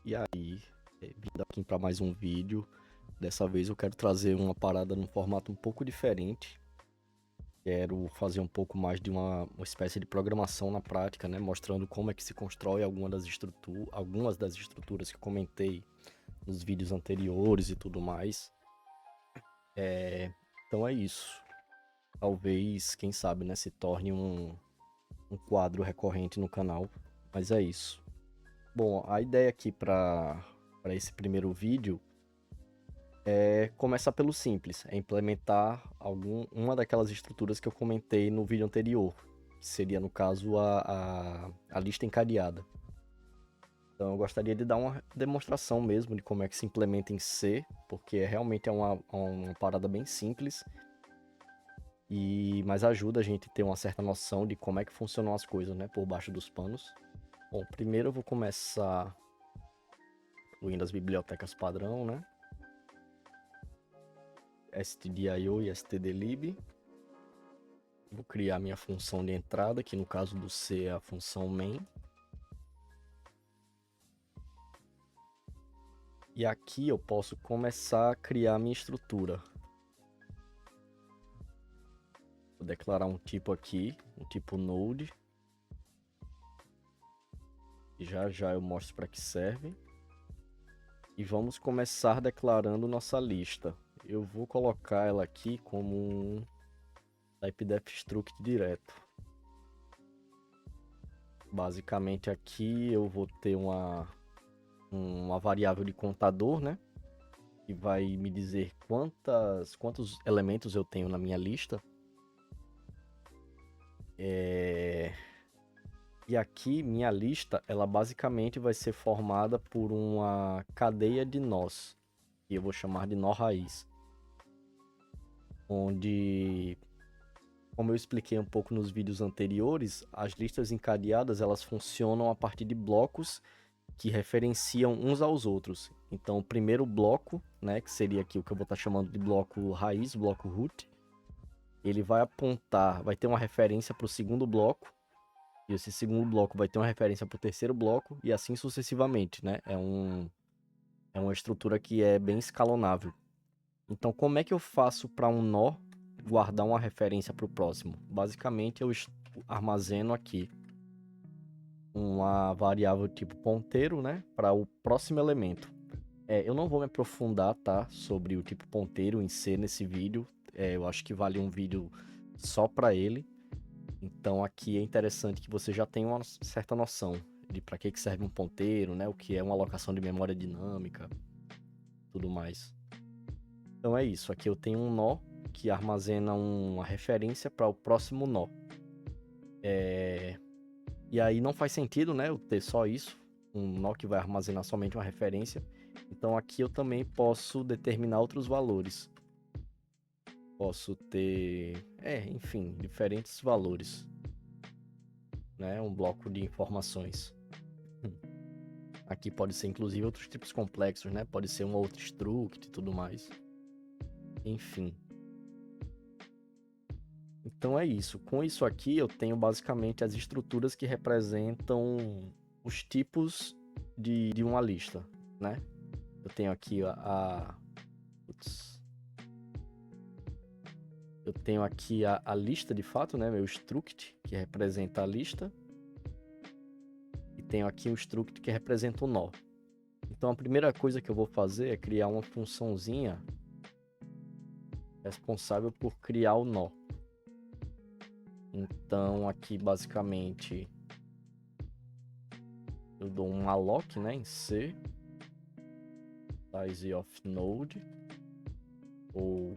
E aí, vindo aqui para mais um vídeo. Dessa vez eu quero trazer uma parada num formato um pouco diferente. Quero fazer um pouco mais de uma espécie de programação na prática, né? Mostrando como é que se constrói algumas das estruturas que eu comentei nos vídeos anteriores e tudo mais. Então é isso. Talvez, quem sabe, né, se torne um quadro recorrente no canal. Mas é isso. Bom, a ideia aqui para esse primeiro vídeo é começar pelo simples, é implementar uma daquelas estruturas que eu comentei no vídeo anterior, que seria, no caso, a lista encadeada. Então eu gostaria de dar uma demonstração mesmo de como é que se implementa em C, porque realmente é uma parada bem simples, mas ajuda a gente a ter uma certa noção de como é que funcionam as coisas, né, por baixo dos panos. Bom, primeiro eu vou começar incluindo as bibliotecas padrão, né? stdio e stdlib. Vou criar minha função de entrada, que no caso do C é a função main. E aqui eu posso começar a criar minha estrutura. Vou declarar um tipo aqui, um tipo node. E já já eu mostro para que serve. E vamos começar declarando nossa lista. Eu vou colocar ela aqui como um typedef struct direto. Basicamente aqui eu vou ter uma variável de contador, né? Que vai me dizer quantos elementos eu tenho na minha lista. E aqui minha lista, ela basicamente vai ser formada por uma cadeia de nós, que eu vou chamar de nó raiz. Onde, como eu expliquei um pouco nos vídeos anteriores, as listas encadeadas elas funcionam a partir de blocos que referenciam uns aos outros. Então, o primeiro bloco, né, que seria aqui o que eu vou estar chamando de bloco raiz, bloco root, ele vai apontar, vai ter uma referência para o segundo bloco, e esse segundo bloco vai ter uma referência para o terceiro bloco, e assim sucessivamente, né? É uma estrutura que é bem escalonável. Então, como é que eu faço para um nó guardar uma referência para o próximo? Basicamente, eu armazeno aqui uma variável tipo ponteiro, né, para o próximo elemento. Eu não vou me aprofundar, tá, sobre o tipo ponteiro em si nesse vídeo. Eu acho que vale um vídeo só para ele. Então aqui é interessante que você já tenha uma certa noção de para que serve um ponteiro, né, o que é uma alocação de memória dinâmica, tudo mais. Então é isso. Aqui eu tenho um nó que armazena uma referência para o próximo nó. E aí não faz sentido, né, eu ter só isso, um nó que vai armazenar somente uma referência. Então aqui eu também posso determinar outros valores. Posso ter, enfim, diferentes valores, né, um bloco de informações. Aqui pode ser inclusive outros tipos complexos, né, pode ser um outro struct e tudo mais. Enfim. Então é isso. Com isso aqui eu tenho basicamente as estruturas que representam os tipos de uma lista, né? Eu tenho aqui eu tenho aqui a lista de fato, né? Meu struct, que representa a lista. E tenho aqui um struct que representa o nó. Então a primeira coisa que eu vou fazer é criar uma funçãozinha responsável por criar o nó. Então aqui basicamente eu dou um alloc, né, em C, size of node, ou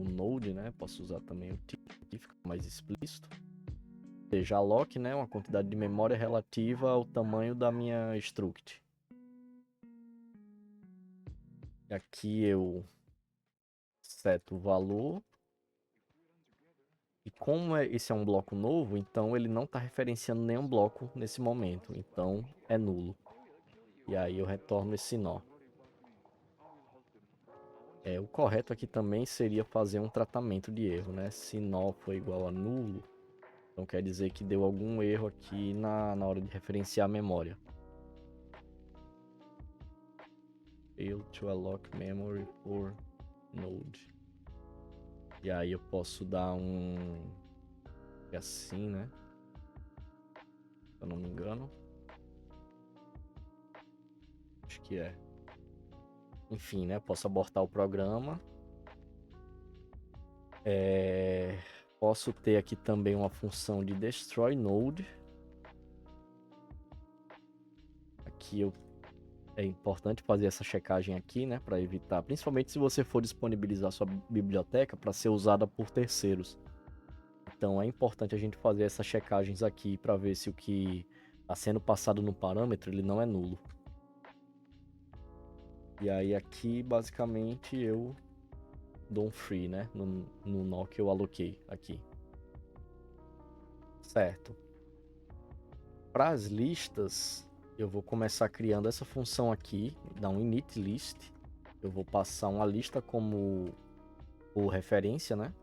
node, né, posso usar também o tipo que fica mais explícito. Seja alloc, né, uma quantidade de memória relativa ao tamanho da minha struct. E aqui eu seto o valor. E como esse é um bloco novo, então ele não está referenciando nenhum bloco nesse momento. Então é nulo. E aí eu retorno esse nó. O correto aqui também seria fazer um tratamento de erro, né? Se nó for igual a nulo, então quer dizer que deu algum erro aqui na hora de referenciar a memória. Fail to alloc memory for node. E aí eu posso dar assim, né? Se eu não me engano. Acho que é. Enfim, né? Posso abortar o programa. Posso ter aqui também uma função de destroy node. Aqui é importante fazer essa checagem aqui, né? Para evitar, principalmente se você for disponibilizar sua biblioteca para ser usada por terceiros. Então é importante a gente fazer essas checagens aqui para ver se o que está sendo passado no parâmetro ele não é nulo. E aí aqui basicamente eu dou um free, né? No nó que eu aloquei aqui. Certo. Para as listas, eu vou começar criando essa função aqui, dar um init list. Eu vou passar uma lista como referência, né?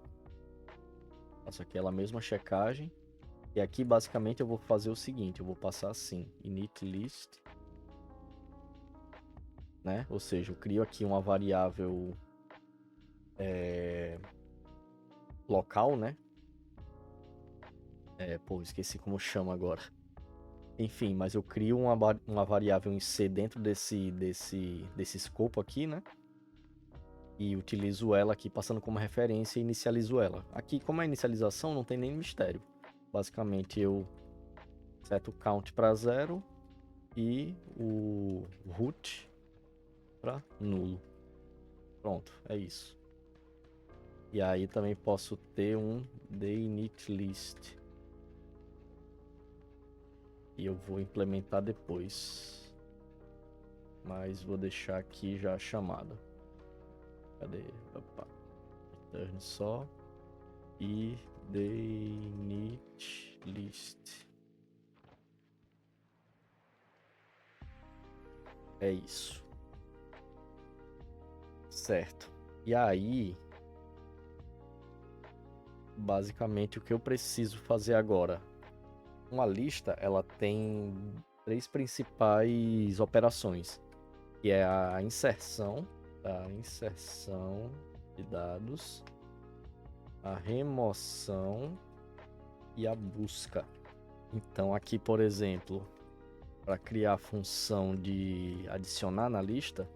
Faço aquela mesma checagem. E aqui basicamente eu vou fazer o seguinte, eu vou passar assim, init list, né? Ou seja, eu crio aqui uma variável local, né? Esqueci como chama agora. Enfim, mas eu crio uma variável em C dentro desse escopo aqui, né? E utilizo ela aqui passando como referência e inicializo ela. Aqui, como é inicialização, não tem nem mistério. Basicamente, eu seto o count para 0 e o root para nulo. Pronto, é isso. E aí também posso ter um deinitList. E eu vou implementar depois. Mas vou deixar aqui já a chamada. Cadê? Opa. Return só. E deinitList. É isso. Certo. E aí, basicamente o que eu preciso fazer agora? Uma lista, ela tem 3 principais operações, que é a inserção de dados, a remoção e a busca. Então aqui, por exemplo, para criar a função de adicionar na lista,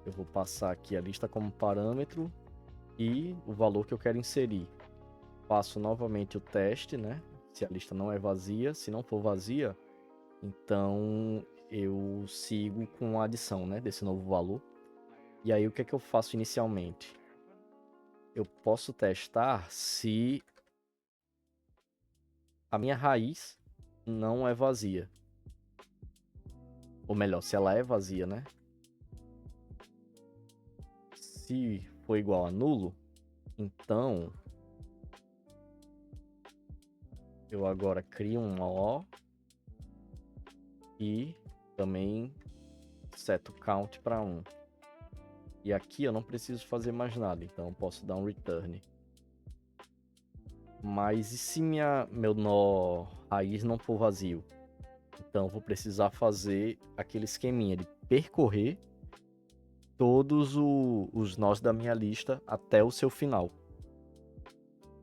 eu vou passar aqui a lista como parâmetro e o valor que eu quero inserir. Faço novamente o teste, né? Se a lista não é vazia. Se não for vazia, então eu sigo com a adição, né, desse novo valor. E aí o que é que eu faço inicialmente? Eu posso testar se a minha raiz não é vazia. Ou melhor, se ela é vazia, né? Se for igual a nulo, então eu agora crio um O e também seto count para 1. E aqui eu não preciso fazer mais nada, então eu posso dar um return. Mas e se meu nó raiz não for vazio? Então eu vou precisar fazer aquele esqueminha de percorrer todos os nós da minha lista até o seu final.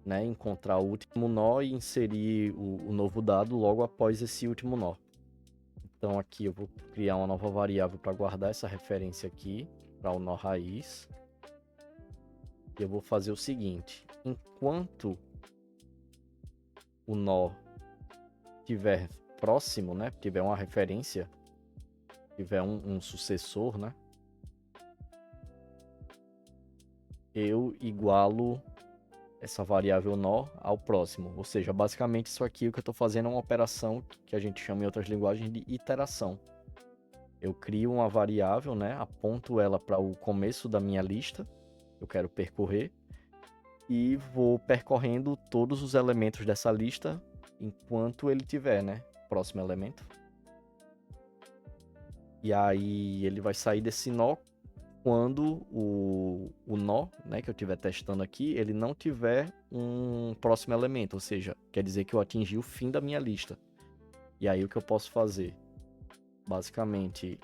Né? Encontrar o último nó e inserir o novo dado logo após esse último nó. Então aqui eu vou criar uma nova variável para guardar essa referência aqui, para o nó raiz. E eu vou fazer o seguinte, enquanto o nó tiver próximo, né, tiver uma referência, tiver um sucessor, né, eu igualo essa variável nó ao próximo. Ou seja, basicamente isso aqui o que eu estou fazendo é uma operação que a gente chama em outras linguagens de iteração. Eu crio uma variável, né, aponto ela para o começo da minha lista, eu quero percorrer, e vou percorrendo todos os elementos dessa lista enquanto ele tiver, né, próximo elemento. E aí ele vai sair desse nó quando o nó, né, que eu estiver testando aqui, ele não tiver um próximo elemento, ou seja, quer dizer que eu atingi o fim da minha lista. E aí o que eu posso fazer? Basicamente,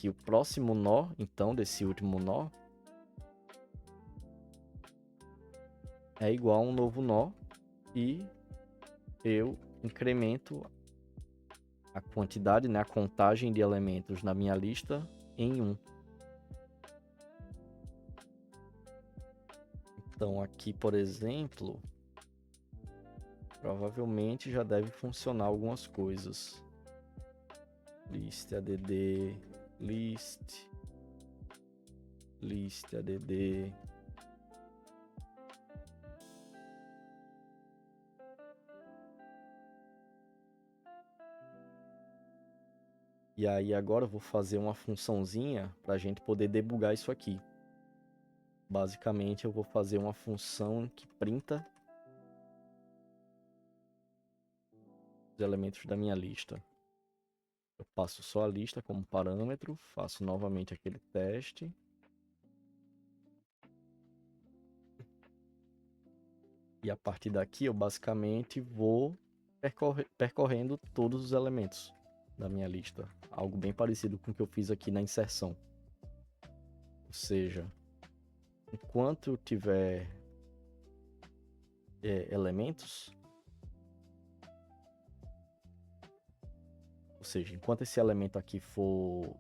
que o próximo nó, então, desse último nó, é igual a um novo nó e eu incremento a quantidade, né, a contagem de elementos na minha lista em 1. Então aqui, por exemplo, provavelmente já deve funcionar algumas coisas. List add, list add. E aí agora eu vou fazer uma funçãozinha para a gente poder debugar isso aqui. Basicamente eu vou fazer uma função que printa os elementos da minha lista. Eu passo só a lista como parâmetro, faço novamente aquele teste. E a partir daqui eu basicamente vou percorrendo todos os elementos da minha lista. Algo bem parecido com o que eu fiz aqui na inserção. Ou seja, enquanto eu tiver elementos, ou seja, enquanto esse elemento aqui for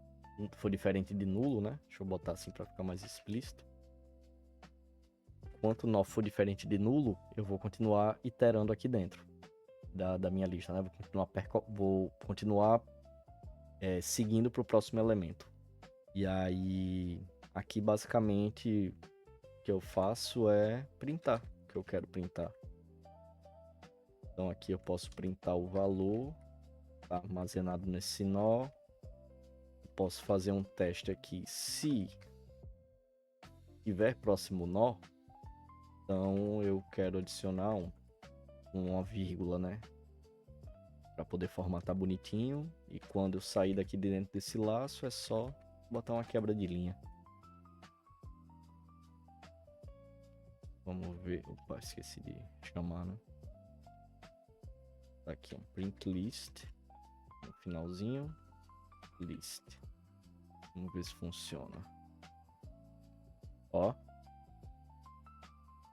diferente de nulo, né? Deixa eu botar assim para ficar mais explícito. Enquanto o nó for diferente de nulo, eu vou continuar iterando aqui dentro da minha lista, né? Vou continuar seguindo para o próximo elemento. E aí, aqui basicamente o que eu faço é printar o que eu quero printar. Então aqui eu posso printar o valor armazenado nesse nó. Posso fazer um teste aqui. Se tiver próximo nó, então eu quero adicionar uma vírgula, né? Para poder formatar bonitinho. E quando eu sair daqui de dentro desse laço, é só botar uma quebra de linha. Vamos ver. Opa, esqueci de chamar, né? Tá aqui um print list. No finalzinho. List. Vamos ver se funciona. Ó.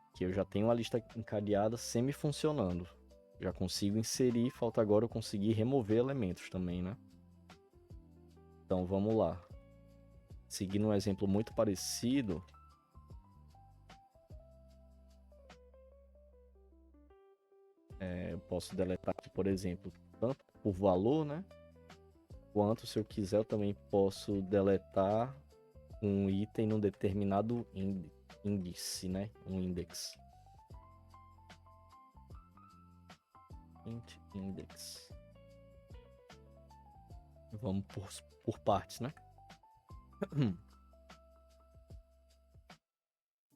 Aqui eu já tenho uma lista encadeada semi-funcionando. Já consigo inserir, falta agora eu conseguir remover elementos também, né? Então vamos lá. Seguindo um exemplo muito parecido. Eu posso deletar aqui, por exemplo, tanto por valor, né? Quanto, se eu quiser, eu também posso deletar um item num determinado índice, né? Um index. Index. Vamos por partes, né?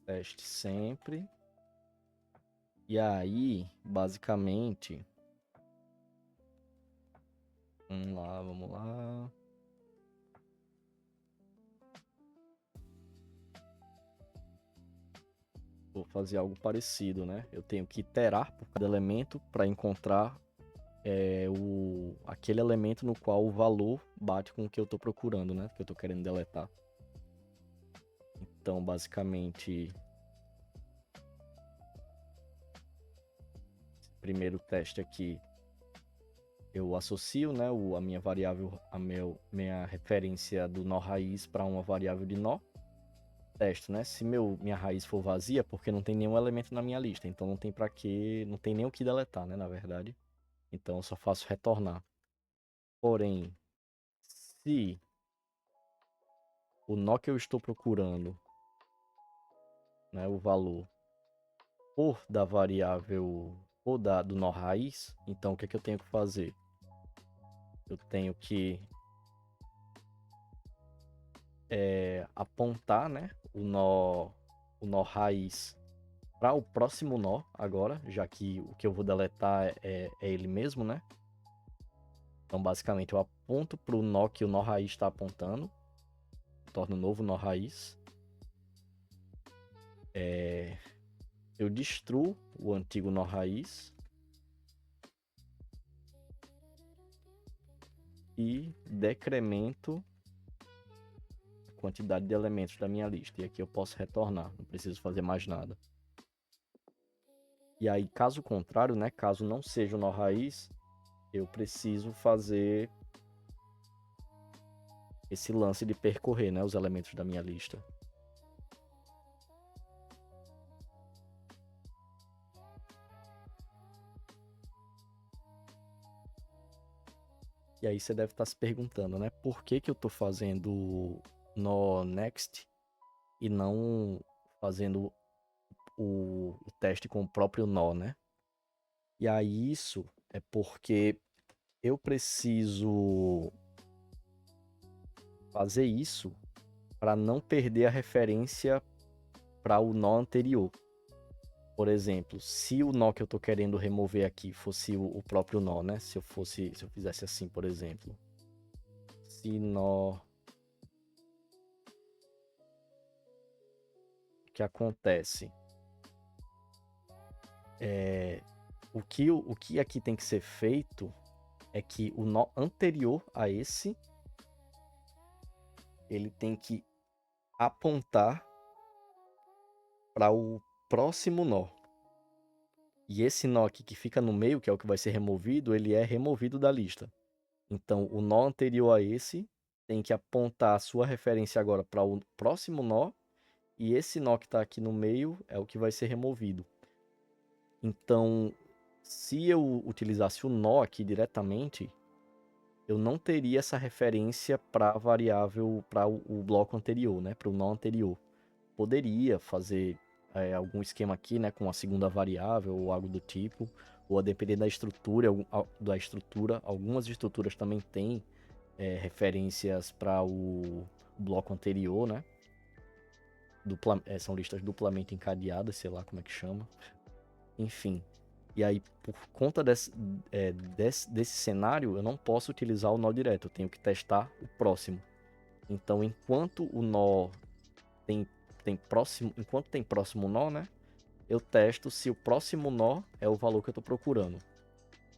Teste sempre. E aí, basicamente... Vamos lá. Vou fazer algo parecido, né? Eu tenho que iterar por cada elemento para encontrar aquele elemento no qual o valor bate com o que eu estou procurando, né? Que eu estou querendo deletar. Então, basicamente, primeiro teste aqui, eu associo, né, a minha variável, minha referência do nó raiz para uma variável de nó. Testo, né? Se minha raiz for vazia, porque não tem nenhum elemento na minha lista, então não tem para que, não tem nem o que deletar, né, na verdade. Então eu só faço retornar. Porém, se o nó que eu estou procurando, né, o valor for da variável ou do nó raiz, então o que é que eu tenho que fazer? Eu tenho que apontar, né, o nó raiz para o próximo nó agora, já que o que eu vou deletar é ele mesmo, né? Então, basicamente, eu aponto para o nó que o nó raiz está apontando, torno um novo nó raiz. Eu destruo o antigo nó raiz e decremento quantidade de elementos da minha lista. E aqui eu posso retornar, não preciso fazer mais nada. E aí, caso contrário, né, caso não seja o nó raiz, eu preciso fazer esse lance de percorrer, né, os elementos da minha lista. E aí você deve estar se perguntando, né, por que que eu estou fazendo nó next e não fazendo o teste com o próprio nó, né? E aí isso é porque eu preciso fazer isso para não perder a referência para o nó anterior. Por exemplo, se o nó que eu estou querendo remover aqui fosse o próprio nó, né? Se eu fizesse assim, por exemplo. Se nó... O que acontece? O que aqui tem que ser feito é que o nó anterior a esse, ele tem que apontar para o próximo nó. E esse nó aqui que fica no meio, que é o que vai ser removido, ele é removido da lista. Então, o nó anterior a esse tem que apontar a sua referência agora para o próximo nó, e esse nó que está aqui no meio é o que vai ser removido. Então, se eu utilizasse o nó aqui diretamente, eu não teria essa referência para a variável, para o bloco anterior, né? Para o nó anterior. Poderia fazer algum esquema aqui, né, com a segunda variável ou algo do tipo, ou a depender da estrutura, algumas estruturas também têm referências para o bloco anterior, né? São listas duplamente encadeadas, sei lá como é que chama. Enfim. E aí, por conta desse cenário, eu não posso utilizar o nó direto, eu tenho que testar o próximo. Então, enquanto o nó enquanto tem próximo nó, né? Eu testo se o próximo nó é o valor que eu estou procurando.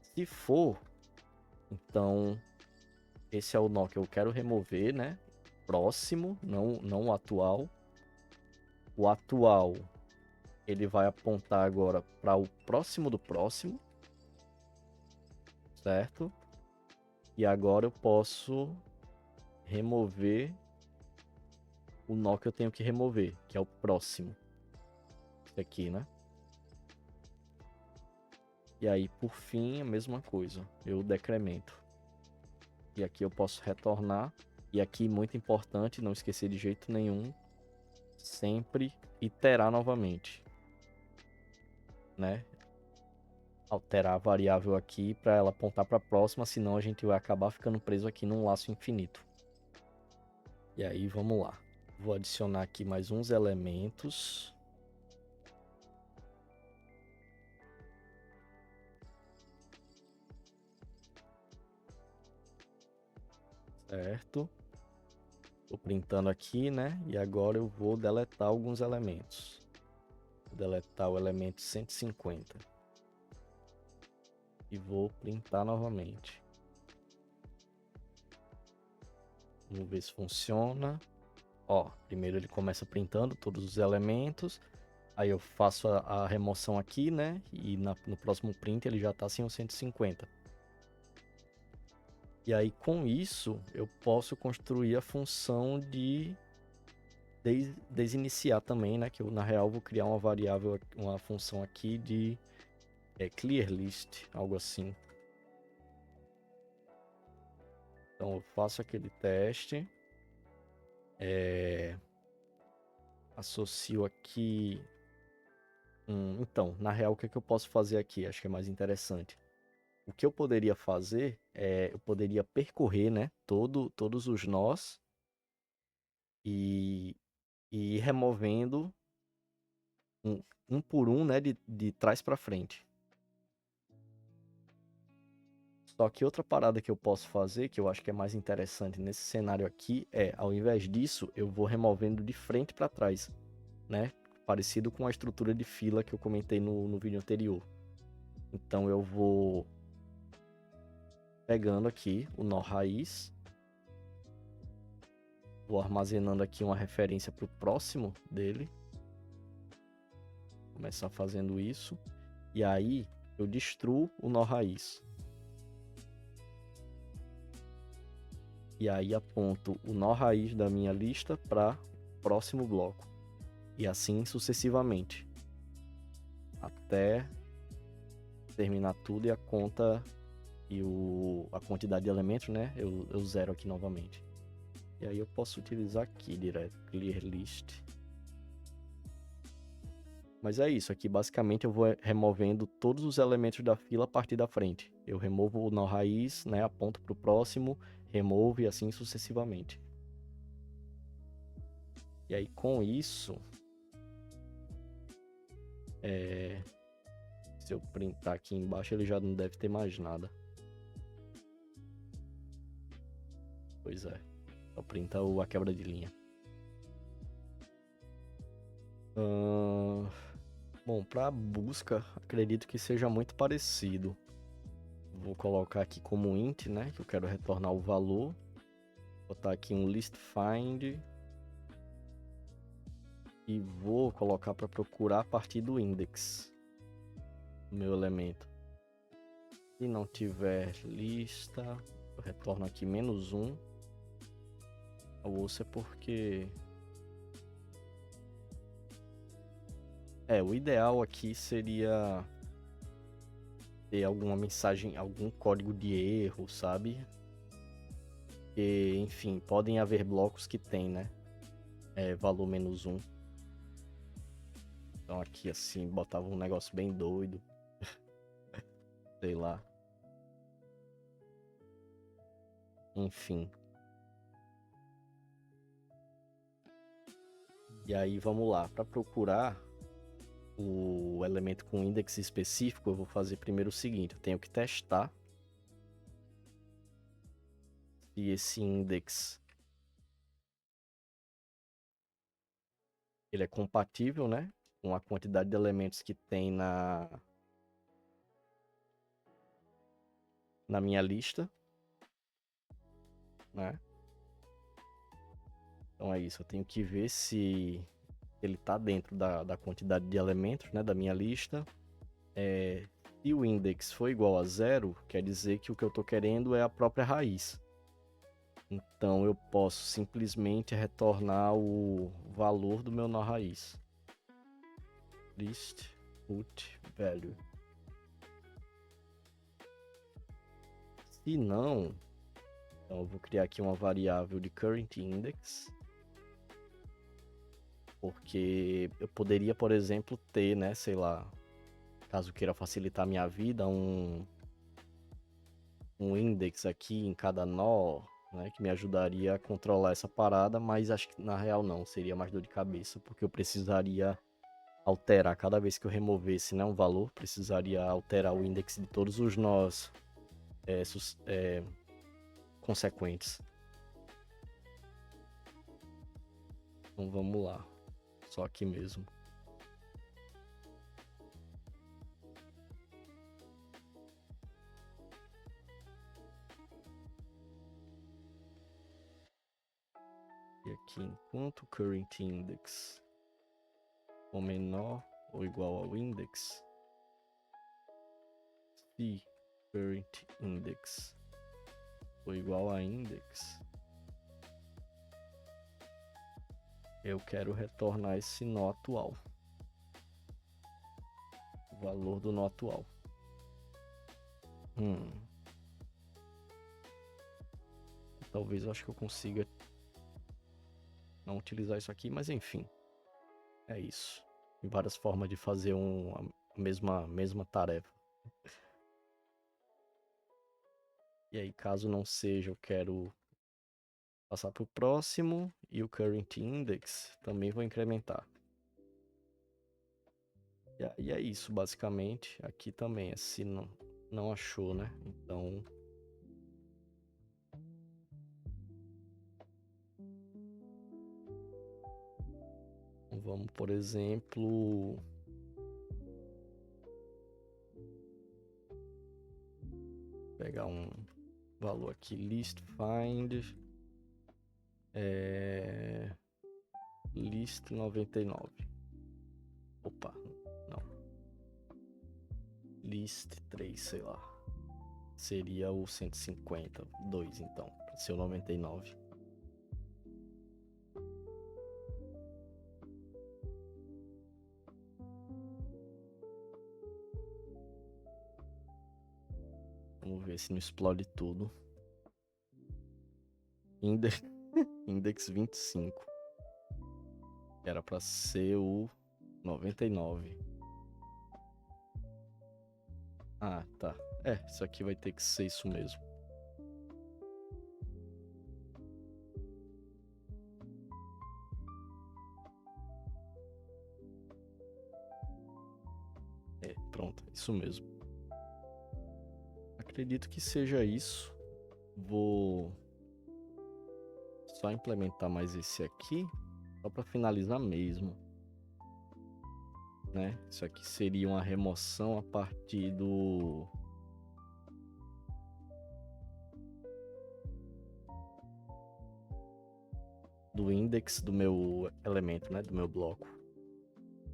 Se for, então esse é o nó que eu quero remover, né? Próximo, não o atual. O atual, ele vai apontar agora para o próximo do próximo, certo? E agora eu posso remover o nó que eu tenho que remover, que é o próximo. Esse aqui, né? E aí, por fim, a mesma coisa. Eu decremento. E aqui eu posso retornar. E aqui, muito importante, não esquecer de jeito nenhum, sempre iterar novamente, né? Alterar a variável aqui para ela apontar para a próxima, senão a gente vai acabar ficando preso aqui num laço infinito. E aí, vamos lá. Vou adicionar aqui mais uns elementos. Certo? Tô printando aqui, né? E agora eu vou deletar alguns elementos. Vou deletar o elemento 150. E vou printar novamente. Vamos ver se funciona. Ó, primeiro ele começa printando todos os elementos. Aí eu faço a remoção aqui, né? E no próximo print ele já tá sem o 150. E aí com isso eu posso construir a função de desiniciar também, né? Que eu na real vou criar uma variável, uma função aqui de clear list, algo assim. Então eu faço aquele teste, associo aqui. Então, na real, o que é que eu posso fazer aqui? Acho que é mais interessante. O que eu poderia fazer eu poderia percorrer, né, todos os nós e ir removendo um por um, né, de trás para frente. Só que outra parada que eu posso fazer, que eu acho que é mais interessante nesse cenário aqui, ao invés disso, eu vou removendo de frente para trás, né? Parecido com a estrutura de fila que eu comentei no vídeo anterior. Então eu vou pegando aqui o nó raiz Vou armazenando aqui uma referência para o próximo dele. Começar fazendo isso. E aí eu destruo o nó raiz. E aí aponto o nó raiz da minha lista para o próximo bloco. E assim sucessivamente. Até terminar tudo e a conta e a quantidade de elementos, né? Eu zero aqui novamente. E aí eu posso utilizar aqui direto, clear list. Mas é isso, aqui basicamente eu vou removendo todos os elementos da fila a partir da frente. Eu removo o nó raiz, né? Aponto para o próximo, removo e assim sucessivamente. E aí com isso, se eu printar aqui embaixo ele já não deve ter mais nada. Pois é, só printar a quebra de linha. Bom, para busca, acredito que seja muito parecido. Vou colocar aqui como int, né? Que eu quero retornar o valor. Botar aqui um list find. E vou colocar para procurar a partir do index. O meu elemento. Se não tiver lista, eu retorno aqui -1. O osso é porque... o ideal aqui seria ter alguma mensagem, algum código de erro, sabe? Porque, enfim, podem haver blocos que tem, né? Valor -1. Então aqui assim, botava um negócio bem doido. Sei lá. Enfim. E aí vamos lá, para procurar o elemento com index específico, eu vou fazer primeiro o seguinte, eu tenho que testar se esse index ele é compatível, né, com a quantidade de elementos que tem na minha lista, né? Então é isso, eu tenho que ver se ele está dentro da quantidade de elementos, né, da minha lista. Se o index for igual a 0, quer dizer que o que eu estou querendo é a própria raiz. Então eu posso simplesmente retornar o valor do meu nó raiz. List put value. Se não, então eu vou criar aqui uma variável de current index. Porque eu poderia, por exemplo, ter, né, sei lá, caso queira facilitar a minha vida, um index aqui em cada nó, né, que me ajudaria a controlar essa parada, mas acho que na real não, seria mais dor de cabeça, porque eu precisaria alterar cada vez que eu removesse, né, um valor, precisaria alterar o index de todos os nós consequentes. Então vamos lá, só aqui mesmo. E aqui, enquanto o current index for menor ou igual ao index, se current index for igual a index, eu quero retornar esse nó atual, o valor do nó atual. Talvez eu acho que eu consiga não utilizar isso aqui, mas enfim, é isso. Tem várias formas de fazer a mesma tarefa. E aí, caso não seja, eu quero passar para o próximo e o current index também vou incrementar. E é isso, basicamente. Aqui também, se não achou, né? Então... vamos, por exemplo... pegar um valor aqui, list find. List 99. Opa, não. List 3, sei lá. Seria o 152, então, para ser o 99. Vamos ver se não explode tudo. Index 25. Era para ser o 99. Ah, tá. Isso aqui vai ter que ser isso mesmo. Pronto, isso mesmo. Acredito que seja isso. Vou só implementar mais esse aqui, só para finalizar mesmo, né? Isso aqui seria uma remoção a partir do index do meu elemento, né? Do meu bloco.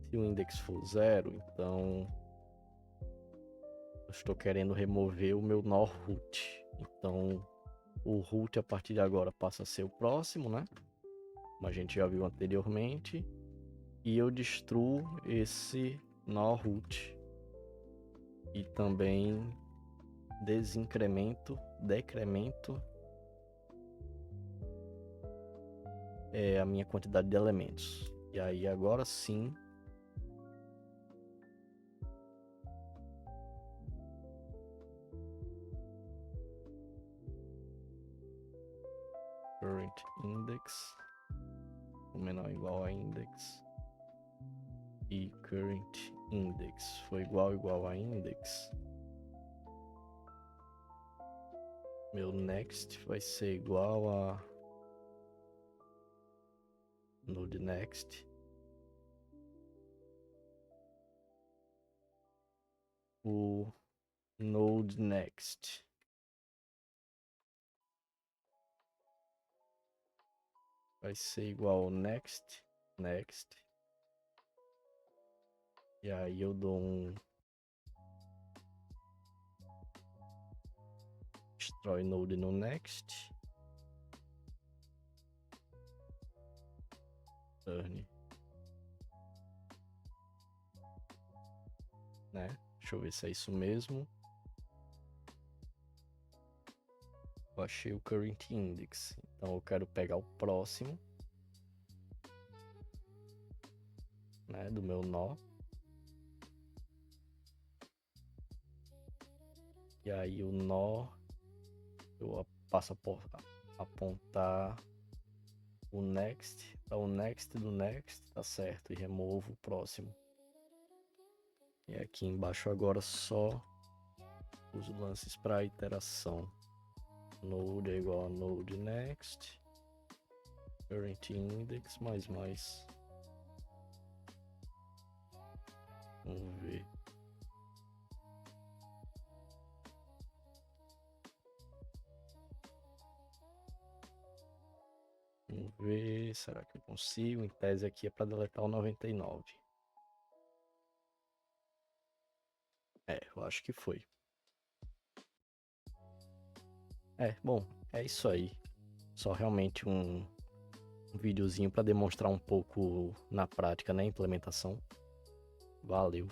Se o index for 0, então eu estou querendo remover o meu nó root. Então o root a partir de agora passa a ser o próximo, né? Como a gente já viu anteriormente. E eu destruo esse nó root. E também decremento a minha quantidade de elementos. E aí agora sim current index, o menor ou igual a index, e current index foi igual a index, meu next vai ser igual a node next, o node next vai ser igual ao next. E aí eu dou um destroy node no next. Turn. Né? Deixa eu ver se é isso mesmo. Eu achei o current index. Então eu quero pegar o próximo, né, do meu nó. E aí o nó eu passo a apontar o next para o next do next, tá certo? E removo o próximo. E aqui embaixo agora só os lances para iteração. Node é igual a node next, current index mais. Vamos ver. Vamos ver, será que eu consigo? Em tese aqui é para deletar o 99. Eu acho que foi. Bom, é isso aí. Só realmente um videozinho para demonstrar um pouco na prática, né, a implementação. Valeu.